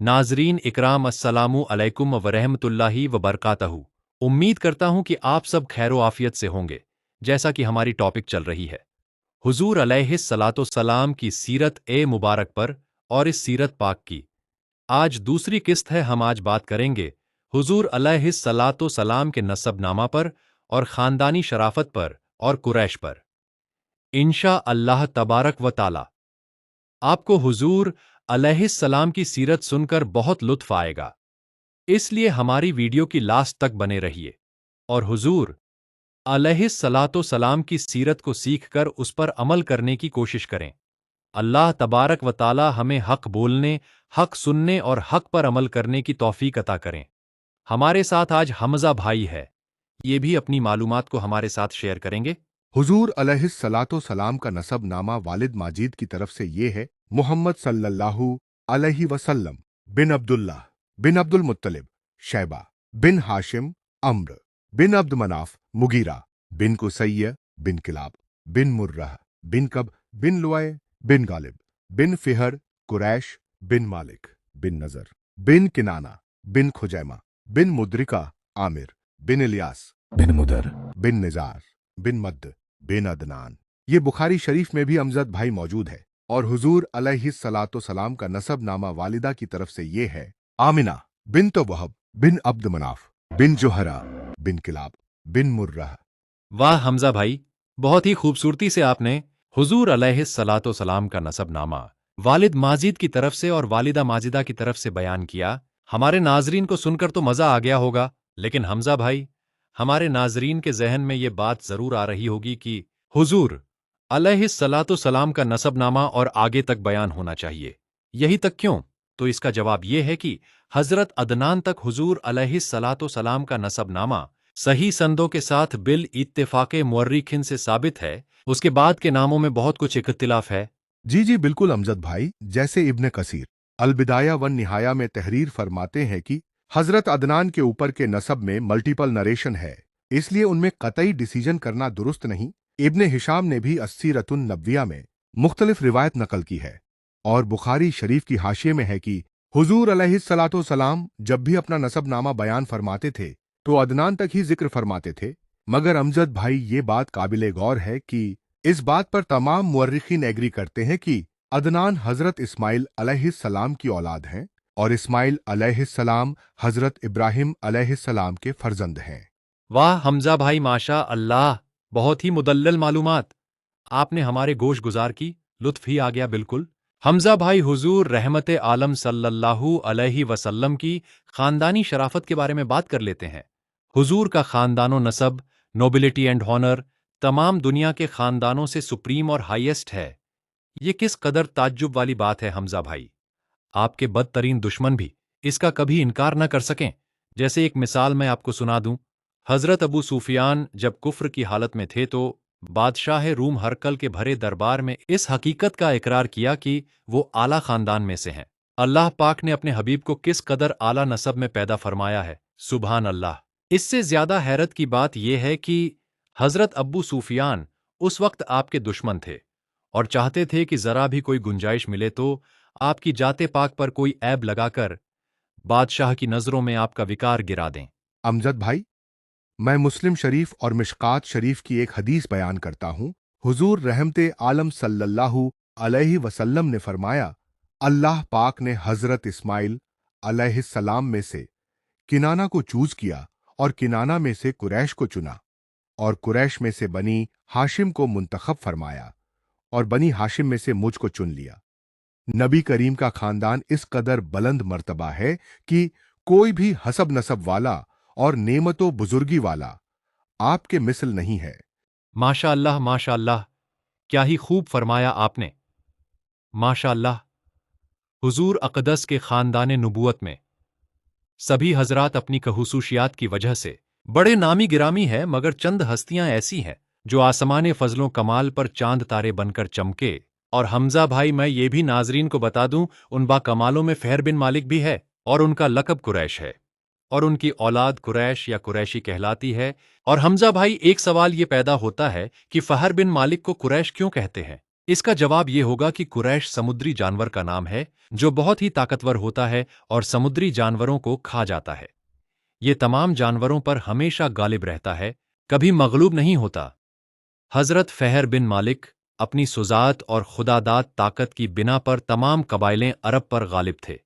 नाजरीन इकराम अस्सलामु अलैकुम व रहमतुल्लाहि व बरकातहू। उम्मीद करता हूं कि आप सब खैरो आफियत से होंगे। जैसा कि हमारी टॉपिक चल रही है हुजूर अलैहिस्सलातो सलाम की सीरत ए मुबारक पर और इस सीरत पाक की आज दूसरी किस्त है। हम आज बात करेंगे हुजूर अलैहिस्सलातो सलाम के नसबनामा पर और खानदानी शराफत पर और कुरैश पर। इंशा अल्लाह तबारक व ताला आपको हुजूर अलैहिस्सलाम की सीरत सुनकर बहुत लुत्फ आएगा, इसलिए हमारी वीडियो की लास्ट तक बने रहिए और हुजूर अलैहिस्सलातो सलाम की सीरत को सीखकर उस पर अमल करने की कोशिश करें। अल्लाह तबारक व ताला हमें हक बोलने, हक सुनने और हक पर अमल करने की तौफीक अता करें। हमारे साथ आज हमजा भाई है, ये भी अपनी मालूमात को हमारे साथ शेयर करेंगे। हुजूर अलैहिस्सलातो सलाम का नसब नामा वालिद माजिद की तरफ से ये है मोहम्मद सल्लल्लाहु अलैहि वसल्लम बिन अब्दुल्लाह बिन अब्दुल मुत्तलिब शैबा बिन हाशिम अम्र बिन अब्द मनाफ मुगीरा बिन कुसैय बिन किलाब बिन मुर्रह बिन कब बिन लुआय बिन गालिब बिन फिहर कुरैश बिन मालिक बिन नजर बिन किनाना बिन खुजैमा बिन मुद्रिका आमिर बिन इलियास बिन मुदर बिन निजार बिन मद्द बिन अदनान। ये बुखारी शरीफ में भी अमजद भाई मौजूद है और हुजूर अलैहिस्सलातो सलाम का नसब नामा वालिदा की तरफ से ये है आमिना बिन तो वहब बिन अब्द मनाफ बिन जोहरा बिन किलाब बिन मुर्रह। वाह हमजा भाई, बहुत ही खूबसूरती से आपने हुजूर अलैहिस्सलातो सलाम का नसब नामा वालिद माजिद की तरफ से और वालिदा माजिदा की तरफ से बयान किया। हमारे नाजरीन को सुनकर तो मजा आ गया होगा, लेकिन हमजा भाई, हमारे नाजरीन के जहन में ये बात जरूर आ रही होगी कि हुजूर अलैहिस्सलातो सलाम का नसबनामा और आगे तक बयान होना चाहिए। यही तक क्यों? तो इसका जवाब ये है कि हजरत अदनान तक हुजूर अलैहिस्सलातो सलाम का नसबनामा सही संदों के साथ बिल इत्तेफाके मुअर्रिखिन से साबित है। उसके बाद के नामों में बहुत कुछ इख्तिलाफ है। जी बिल्कुल अमजद भाई, जैसे इब्न कसीर अलबिदाया वन निहाया में तहरीर फरमाते हैं कि हजरत अदनान के ऊपर के नसब में मल्टीपल नरेशन है, इसलिए उनमें कतई डिसीजन करना दुरुस्त नहीं। इब्न हिशाम ने भी अस्सीरतुन नबविया में मुख्तलिफ रिवायत नकल की है और बुखारी शरीफ की हाशिये में है कि हुजूर अलैहिस्सलातो सलाम जब भी अपना नसबनामा बयान फरमाते थे तो अदनान तक ही जिक्र फरमाते थे। मगर अमजद भाई, ये बात काबिले गौर है कि इस बात पर तमाम मुअर्रिखीन एग्री करते हैं कि अदनान हजरत इस्माइल अलैहिस्सलाम की औलाद हैं और इस्माइल अलैहिस्सलाम हजरत इब्राहिम अलैहिस्सलाम के फर्जंद हैं। वाह हमजा भाई, माशा अल्लाह, बहुत ही मुदल्लल मालूमात। आपने हमारे गोश गुजार की, लुत्फ ही आ गया बिल्कुल। हमजा भाई, हुजूर रहमत आलम सल्लल्लाहु अलैहि वसल्लम की खानदानी शराफत के बारे में बात कर लेते हैं। हुजूर का खानदानो नसब, नोबिलिटी एंड हॉनर तमाम दुनिया के खानदानों से सुप्रीम और हाईएस्ट है। ये किस कदर ताज्जुब वाली बात है हमजा भाई, आपके बदतरीन दुश्मन भी इसका कभी इनकार न कर सकें। जैसे एक मिसाल मैं आपको सुना दूं, हजरत अबू सुफियान जब कुफ्र की हालत में थे तो बादशाह रूम हरकल के भरे दरबार में इस हकीकत का इकरार किया कि वो आला खानदान में से हैं। अल्लाह पाक ने अपने हबीब को किस कदर आला नसब में पैदा फरमाया है, सुभान अल्लाह। इससे ज्यादा हैरत की बात यह है कि हजरत अबू सुफियान उस वक्त आपके दुश्मन थे और चाहते थे कि जरा भी कोई गुंजाइश मिले तो आपकी जाते पाक पर कोई ऐब लगाकर बादशाह की नजरों में आपका विकार गिरा दें। अमजद भाई, मैं मुस्लिम शरीफ और मिशकात शरीफ की एक हदीस बयान करता हूँ। हुजूर रहमते आलम सल्लल्लाहु अलैहि वसल्लम ने फरमाया, अल्लाह पाक ने हजरत इस्माइल अलैहिस्सलाम में से किनाना को चूज किया और किनाना में से कुरैश को चुना और कुरैश में से बनी हाशिम को मुंतखब फरमाया और बनी हाशिम में से मुझ को चुन लिया। नबी करीम का खानदान इस कदर बुलंद मर्तबा है कि कोई भी हसब नसब वाला और नेमतो बुजुर्गी वाला आपके मिसल नहीं है। माशा अल्लाह, माशा अल्लाह, क्या ही खूब फरमाया आपने, माशा अल्लाह। हुजूर अक़दस के खानदान नबूवत में सभी हजरात अपनी खसूसियात की वजह से बड़े नामी गिरामी है, मगर चंद हस्तियां ऐसी हैं जो आसमाने फजलों कमाल पर चांद तारे बनकर चमके। और हमजा भाई, मैं ये भी नाजरीन को बता दूं, उन बा कमालों में फहर बिन मालिक भी है और उनका लकब कुरैश है और उनकी औलाद कुरैश या कुरैशी कहलाती है। और हमजा भाई, एक सवाल ये पैदा होता है कि फहर बिन मालिक को कुरैश क्यों कहते हैं? इसका जवाब ये होगा कि कुरैश समुद्री जानवर का नाम है जो बहुत ही ताकतवर होता है और समुद्री जानवरों को खा जाता है। ये तमाम जानवरों पर हमेशा गालिब रहता है, कभी मगलूब नहीं होता। हजरत फहर बिन मालिक अपनी सुजात और खुदादाद ताकत की बिना पर तमाम कबाइलें अरब पर गालिब थे।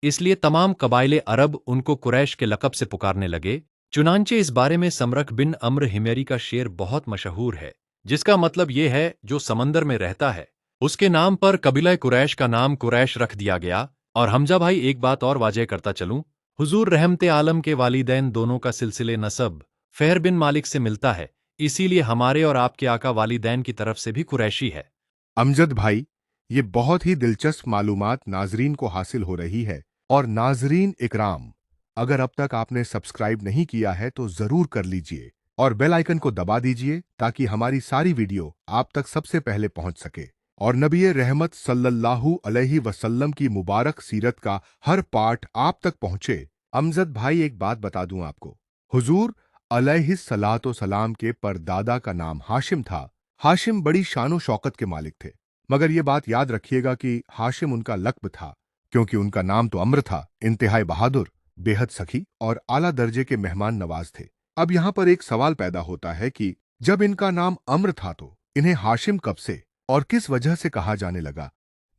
इसलिए तमाम कबाइले अरब उनको कुरैश के लक़ब से पुकारने लगे। चुनांचे इस बारे में समरख बिन अम्र हिमेरी का शेर बहुत मशहूर है, जिसका मतलब ये है जो समंदर में रहता है। उसके नाम पर कबीला कुरैश का नाम कुरैश रख दिया गया। और हमजा भाई, एक बात और वाज़ेह करता चलूं, हुजूर रहमते आलम के वालिदैन दोनों का सिलसिले नसब फहर बिन मालिक से मिलता है, इसीलिए हमारे और आपके आका वालिदैन की तरफ से भी कुरैशी है। अमजद भाई, ये बहुत ही दिलचस्प मालूमात नाजरीन को हासिल हो रही है। और नाजरीन इकराम, अगर अब तक आपने सब्सक्राइब नहीं किया है तो जरूर कर लीजिए और बेल आइकन को दबा दीजिए ताकि हमारी सारी वीडियो आप तक सबसे पहले पहुंच सके और नबी रहमत सल्लल्लाहु अलैहि वसल्लम की मुबारक सीरत का हर पार्ट आप तक पहुंचे। अमजद भाई, एक बात बता दूं आपको, हुजूर अलैहिस्सलातो सलाम के परदादा का नाम हाशिम था। हाशिम बड़ी शानो शौकत के मालिक थे, मगर ये बात याद रखिएगा कि हाशिम उनका लक़्ब था, क्योंकि उनका नाम तो अम्र था। इंतहाई बहादुर, बेहद सखी और आला दर्जे के मेहमान नवाज थे। अब यहां पर एक सवाल पैदा होता है कि जब इनका नाम अम्र था तो इन्हें हाशिम कब से और किस वजह से कहा जाने लगा?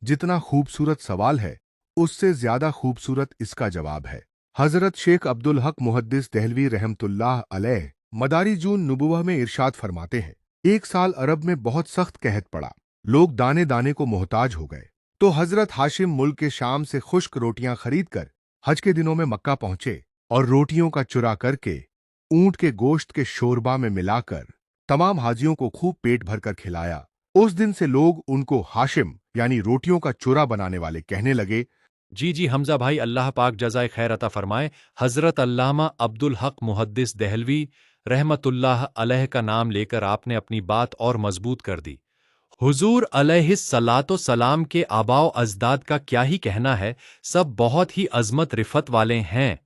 जितना खूबसूरत सवाल है, उससे ज्यादा खूबसूरत इसका जवाब है। हजरत शेख अब्दुल हक मुहद्दिस देहलवी रहमतुल्लाह अलैह मदारिजून नुबुवह में इरशाद फरमाते हैं, एक साल अरब में बहुत सख्त कहत पड़ा, लोग दाने दाने को मोहताज हो गए। तो हजरत हाशिम मुल्क के शाम से खुश्क रोटियां खरीद कर हज के दिनों में मक्का पहुंचे और रोटियों का चुरा करके ऊंट के गोश्त के शोरबा में मिलाकर तमाम हाजियों को खूब पेट भरकर खिलाया। उस दिन से लोग उनको हाशिम यानी रोटियों का चुरा बनाने वाले कहने लगे। जी जी हमजा भाई, अल्लाह पाक जज़ाए खैर अता फरमाए। हज़रत अल्लामा अब्दुल हक मुहद्दिस देहलवी रहमतुल्लाह अलैह का नाम लेकर आपने अपनी बात और मजबूत कर दी। हुजूर अलैहिस्सलातो सलाम के आबाओ अजदाद का क्या ही कहना है, सब बहुत ही अजमत रिफत वाले हैं।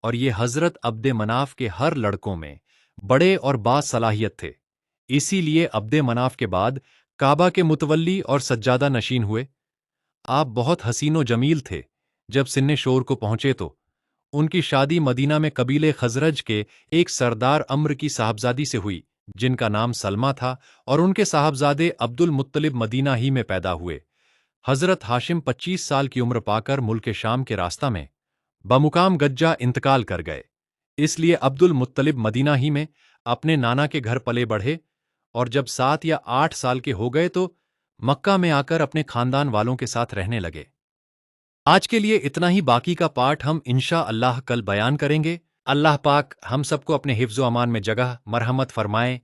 और ये हज़रत अब्दे मनाफ के हर लड़कों में बड़े और बासलाहियत थे। इसीलिए अब्दे मनाफ के बाद काबा के मुतवल्ली और सज्जादा नशीन हुए। आप बहुत हसीनो जमील थे। जब सिन्ने शोर को पहुंचे तो उनकी शादी मदीना में कबीले खजरज के एक सरदार अम्र की साहबजादी से हुई, जिनका नाम सलमा था, और उनके साहबजादे अब्दुल मुत्तलिब मदीना ही में पैदा हुए। हजरत हाशिम 25 साल की उम्र पाकर मुल्क शाम के रास्ता में बमुकाम गज्जा इंतकाल कर गए। इसलिए अब्दुल मुत्तलिब मदीना ही में अपने नाना के घर पले बढ़े और जब 7 या 8 साल के हो गए तो मक्का में आकर अपने खानदान वालों के साथ रहने लगे। आज के लिए इतना ही, बाकी का पाठ हम इंशा अल्लाह कल बयान करेंगे। अल्लाह पाक हम सबको अपने हिफ्ज़-ओ-अमान में जगह मरहमत फरमाए।